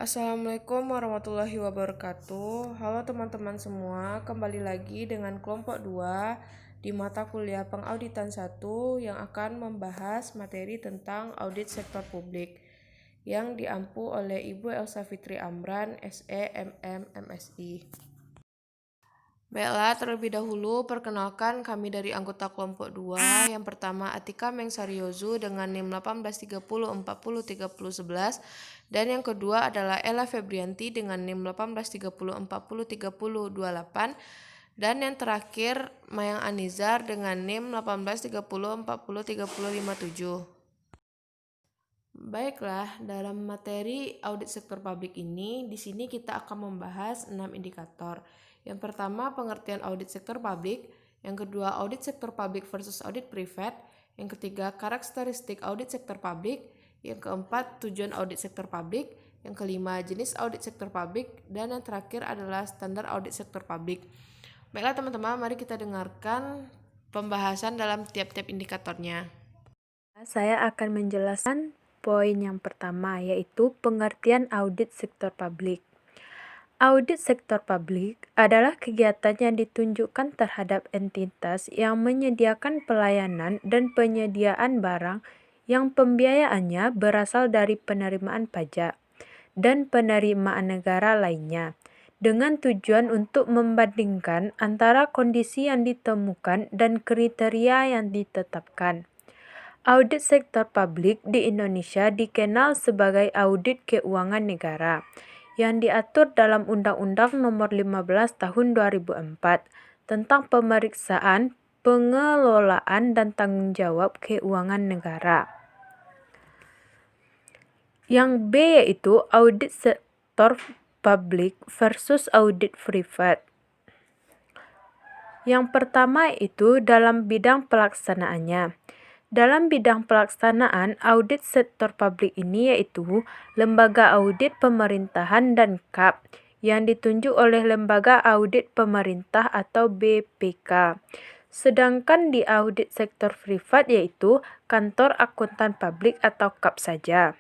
Assalamualaikum warahmatullahi wabarakatuh. Halo teman-teman semua, kembali lagi dengan kelompok 2 di mata kuliah Pengauditan 1 yang akan membahas materi tentang audit sektor publik yang diampu oleh Ibu Elsa Fitri Amran, SE, MM, MSI. Baiklah, terlebih dahulu perkenalkan kami dari anggota kelompok 2. Yang pertama Atika Mengsariozu dengan NIM 1830403011 dan yang kedua adalah Ella Febrianti dengan NIM 1830403028 dan yang terakhir Mayang Anizar dengan NIM 1830403057. Baiklah, dalam materi audit sektor publik ini, di sini kita akan membahas 6 indikator. Yang pertama, pengertian audit sektor publik. Yang kedua, audit sektor publik versus audit privat. Yang ketiga, karakteristik audit sektor publik. Yang keempat, tujuan audit sektor publik. Yang kelima, jenis audit sektor publik. Dan yang terakhir adalah standar audit sektor publik. Baiklah teman-teman, mari kita dengarkan pembahasan dalam tiap-tiap indikatornya. Saya akan menjelaskan poin yang pertama, yaitu pengertian audit sektor publik. Audit sektor publik adalah kegiatan yang ditunjukkan terhadap entitas yang menyediakan pelayanan dan penyediaan barang yang pembiayaannya berasal dari penerimaan pajak dan penerimaan negara lainnya, dengan tujuan untuk membandingkan antara kondisi yang ditemukan dan kriteria yang ditetapkan. Audit sektor publik di Indonesia dikenal sebagai audit keuangan negara yang diatur dalam Undang-Undang Nomor 15 Tahun 2004 tentang pemeriksaan, pengelolaan dan tanggung jawab keuangan negara. Yang B yaitu audit sektor publik versus audit privat. Yang pertama itu dalam bidang pelaksanaannya. Dalam bidang pelaksanaan audit sektor publik ini yaitu Lembaga Audit Pemerintahan dan KAP yang ditunjuk oleh Lembaga Audit Pemerintah atau BPK. Sedangkan di audit sektor privat yaitu Kantor Akuntan Publik atau KAP saja.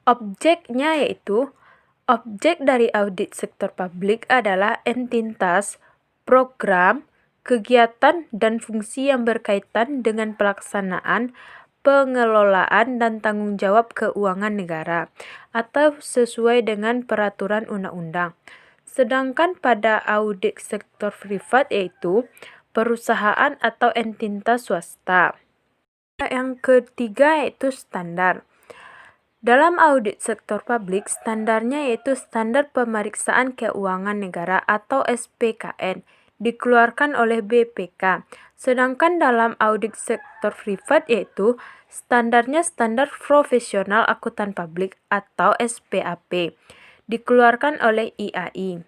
Objeknya yaitu objek dari audit sektor publik adalah entitas, program, kegiatan dan fungsi yang berkaitan dengan pelaksanaan, pengelolaan dan tanggung jawab keuangan negara atau sesuai dengan peraturan undang-undang. Sedangkan pada audit sektor privat yaitu perusahaan atau entitas swasta. Yang ketiga yaitu standar. Dalam audit sektor publik, standarnya yaitu Standar Pemeriksaan Keuangan Negara atau SPKN, dikeluarkan oleh BPK. Sedangkan dalam audit sektor privat yaitu standarnya Standar Profesional Akuntan Publik atau SPAP, dikeluarkan oleh IAI.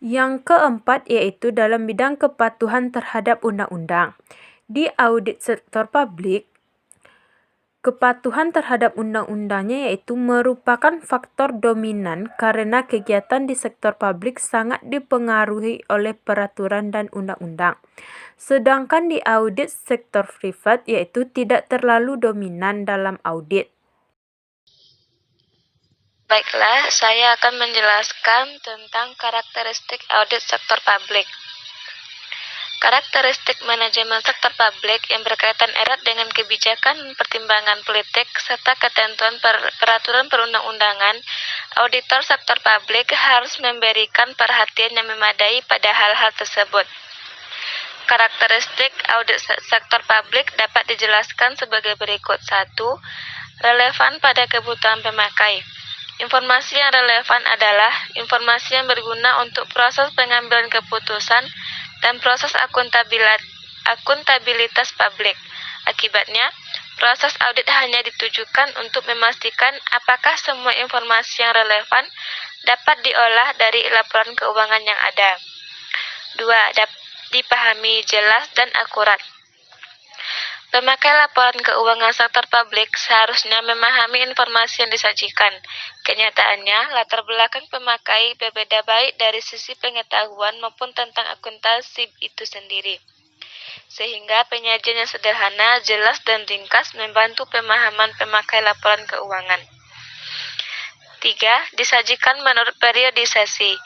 Yang keempat yaitu dalam bidang kepatuhan terhadap undang-undang. Di audit sektor publik, kepatuhan terhadap undang-undangnya yaitu merupakan faktor dominan karena kegiatan di sektor publik sangat dipengaruhi oleh peraturan dan undang-undang. Sedangkan di audit sektor privat yaitu tidak terlalu dominan dalam audit. Baiklah, saya akan menjelaskan tentang karakteristik audit sektor publik. Karakteristik manajemen sektor publik yang berkaitan erat dengan kebijakan pertimbangan politik serta ketentuan peraturan perundang-undangan, auditor sektor publik harus memberikan perhatian yang memadai pada hal-hal tersebut. Karakteristik audit sektor publik dapat dijelaskan sebagai berikut. 1. Relevan pada kebutuhan pemakai. Informasi yang relevan adalah informasi yang berguna untuk proses pengambilan keputusan dan proses akuntabilitas publik. Akibatnya, proses audit hanya ditujukan untuk memastikan apakah semua informasi yang relevan dapat diolah dari laporan keuangan yang ada. 2. Dipahami jelas dan akurat. Pemakai laporan keuangan sektor publik seharusnya memahami informasi yang disajikan. Kenyataannya, latar belakang pemakai berbeda baik dari sisi pengetahuan maupun tentang akuntansi itu sendiri. Sehingga penyajian yang sederhana, jelas dan ringkas membantu pemahaman pemakai laporan keuangan. 3. Disajikan menurut periodisasi.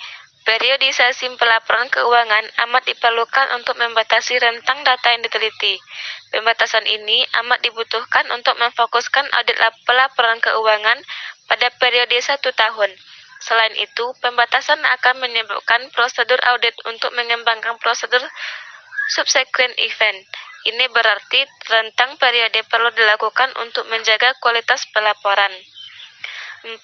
Periodisasi pelaporan keuangan amat diperlukan untuk membatasi rentang data yang diteliti. Pembatasan ini amat dibutuhkan untuk memfokuskan audit pelaporan keuangan pada periode 1 tahun. Selain itu, pembatasan akan menyebabkan prosedur audit untuk mengembangkan prosedur subsequent event. Ini berarti rentang periode perlu dilakukan untuk menjaga kualitas pelaporan. 4.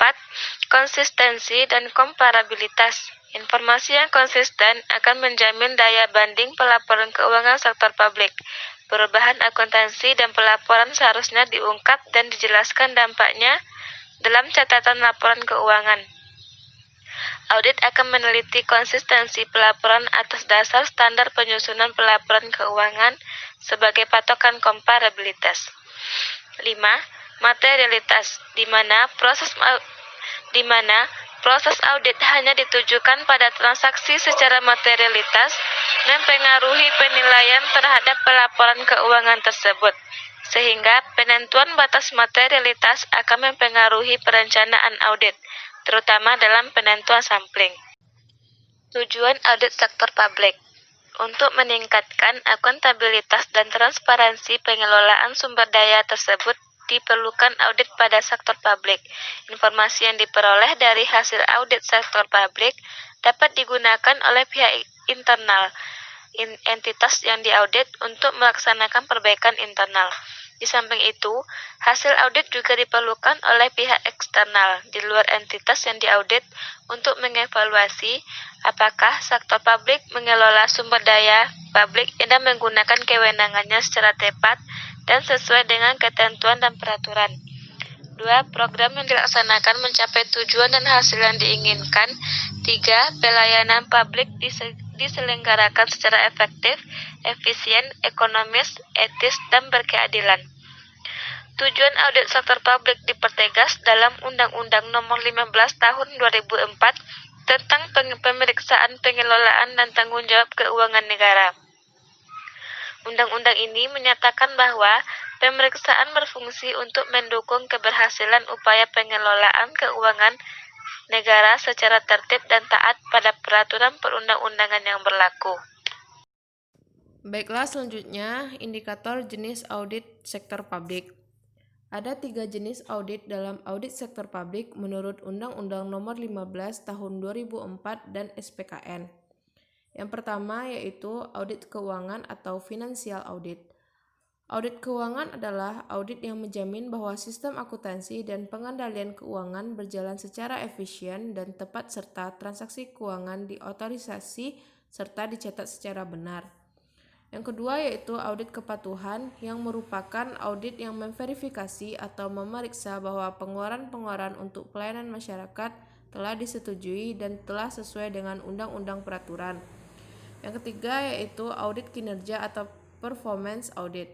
Konsistensi dan komparabilitas. Informasi yang konsisten akan menjamin daya banding pelaporan keuangan sektor publik. Perubahan akuntansi dan pelaporan seharusnya diungkap dan dijelaskan dampaknya dalam catatan laporan keuangan. Audit akan meneliti konsistensi pelaporan atas dasar standar penyusunan pelaporan keuangan sebagai patokan komparabilitas. 5. Materialitas, di mana proses audit hanya ditujukan pada transaksi secara materialitas mempengaruhi penilaian terhadap pelaporan keuangan tersebut, sehingga penentuan batas materialitas akan mempengaruhi perencanaan audit, terutama dalam penentuan sampling. Tujuan audit sektor publik untuk meningkatkan akuntabilitas dan transparansi pengelolaan sumber daya tersebut diperlukan audit pada sektor publik. Informasi yang diperoleh dari hasil audit sektor publik dapat digunakan oleh pihak internal, entitas yang diaudit untuk melaksanakan perbaikan internal. Di samping itu, hasil audit juga diperlukan oleh pihak eksternal di luar entitas yang diaudit untuk mengevaluasi apakah sektor publik mengelola sumber daya publik dan menggunakan kewenangannya secara tepat dan sesuai dengan ketentuan dan peraturan. 2. Program yang dilaksanakan mencapai tujuan dan hasil yang diinginkan. 3. Pelayanan publik diselenggarakan secara efektif, efisien, ekonomis, etis, dan berkeadilan. Tujuan audit sektor publik dipertegas dalam Undang-Undang Nomor 15 Tahun 2004 tentang pemeriksaan pengelolaan dan tanggung jawab keuangan negara. Undang-undang ini menyatakan bahwa pemeriksaan berfungsi untuk mendukung keberhasilan upaya pengelolaan keuangan negara secara tertib dan taat pada peraturan perundang-undangan yang berlaku. Baiklah, selanjutnya indikator jenis audit sektor publik. Ada 3 jenis audit dalam audit sektor publik menurut Undang-Undang Nomor 15 Tahun 2004 dan SPKN. Yang pertama yaitu audit keuangan atau financial audit. Audit keuangan adalah audit yang menjamin bahwa sistem akuntansi dan pengendalian keuangan berjalan secara efisien dan tepat serta transaksi keuangan diotorisasi serta dicatat secara benar. Yang kedua yaitu audit kepatuhan yang merupakan audit yang memverifikasi atau memeriksa bahwa pengeluaran-pengeluaran untuk pelayanan masyarakat telah disetujui dan telah sesuai dengan undang-undang peraturan. Yang ketiga yaitu audit kinerja atau performance audit.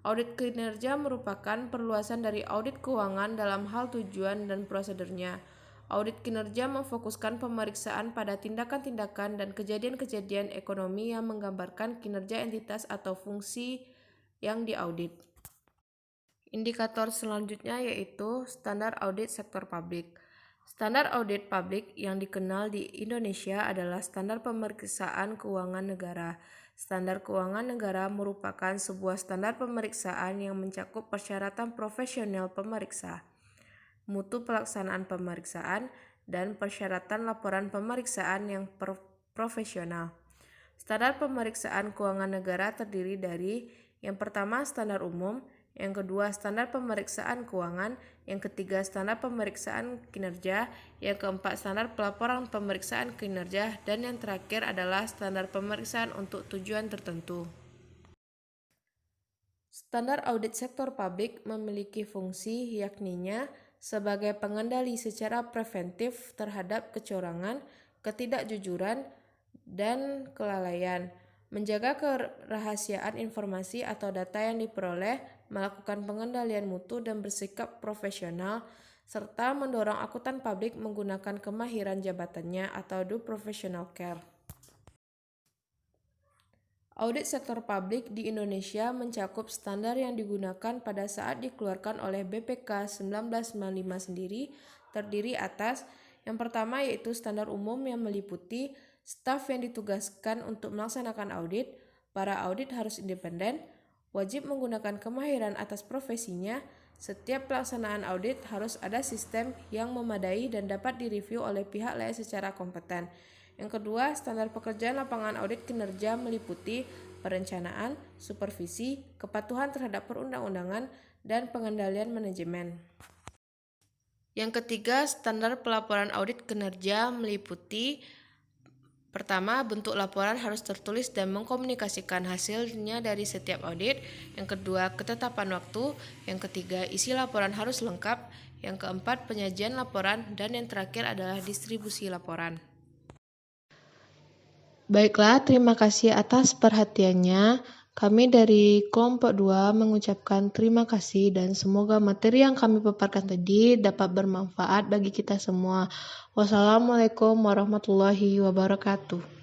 Audit kinerja merupakan perluasan dari audit keuangan dalam hal tujuan dan prosedurnya. Audit kinerja memfokuskan pemeriksaan pada tindakan-tindakan dan kejadian-kejadian ekonomi yang menggambarkan kinerja entitas atau fungsi yang diaudit. Indikator selanjutnya yaitu standar audit sektor publik. Standar audit publik yang dikenal di Indonesia adalah standar pemeriksaan keuangan negara. Standar keuangan negara merupakan sebuah standar pemeriksaan yang mencakup persyaratan profesional pemeriksa, mutu pelaksanaan pemeriksaan, dan persyaratan laporan pemeriksaan yang profesional. Standar pemeriksaan keuangan negara terdiri dari yang pertama standar umum, yang kedua standar pemeriksaan keuangan, yang ketiga standar pemeriksaan kinerja, yang keempat standar pelaporan pemeriksaan kinerja, dan yang terakhir adalah standar pemeriksaan untuk tujuan tertentu. Standar audit sektor publik memiliki fungsi yakninya sebagai pengendali secara preventif terhadap kecurangan, ketidakjujuran, dan kelalaian, menjaga kerahasiaan informasi atau data yang diperoleh, melakukan pengendalian mutu dan bersikap profesional, serta mendorong akuntan publik menggunakan kemahiran jabatannya atau do professional care. Audit sektor publik di Indonesia mencakup standar yang digunakan pada saat dikeluarkan oleh BPK 1995 sendiri, terdiri atas yang pertama yaitu standar umum yang meliputi staf yang ditugaskan untuk melaksanakan audit, para audit harus independen, wajib menggunakan kemahiran atas profesinya, setiap pelaksanaan audit harus ada sistem yang memadai dan dapat direview oleh pihak lain secara kompeten. Yang kedua, standar pekerjaan lapangan audit kinerja meliputi perencanaan, supervisi, kepatuhan terhadap perundang-undangan, dan pengendalian manajemen. Yang ketiga, standar pelaporan audit kinerja meliputi pertama, bentuk laporan harus tertulis dan mengkomunikasikan hasilnya dari setiap audit. Yang kedua, ketetapan waktu. Yang ketiga, isi laporan harus lengkap. Yang keempat, penyajian laporan. Dan yang terakhir adalah distribusi laporan. Baiklah, terima kasih atas perhatiannya. Kami dari kelompok 2 mengucapkan terima kasih dan semoga materi yang kami paparkan tadi dapat bermanfaat bagi kita semua. Wassalamualaikum warahmatullahi wabarakatuh.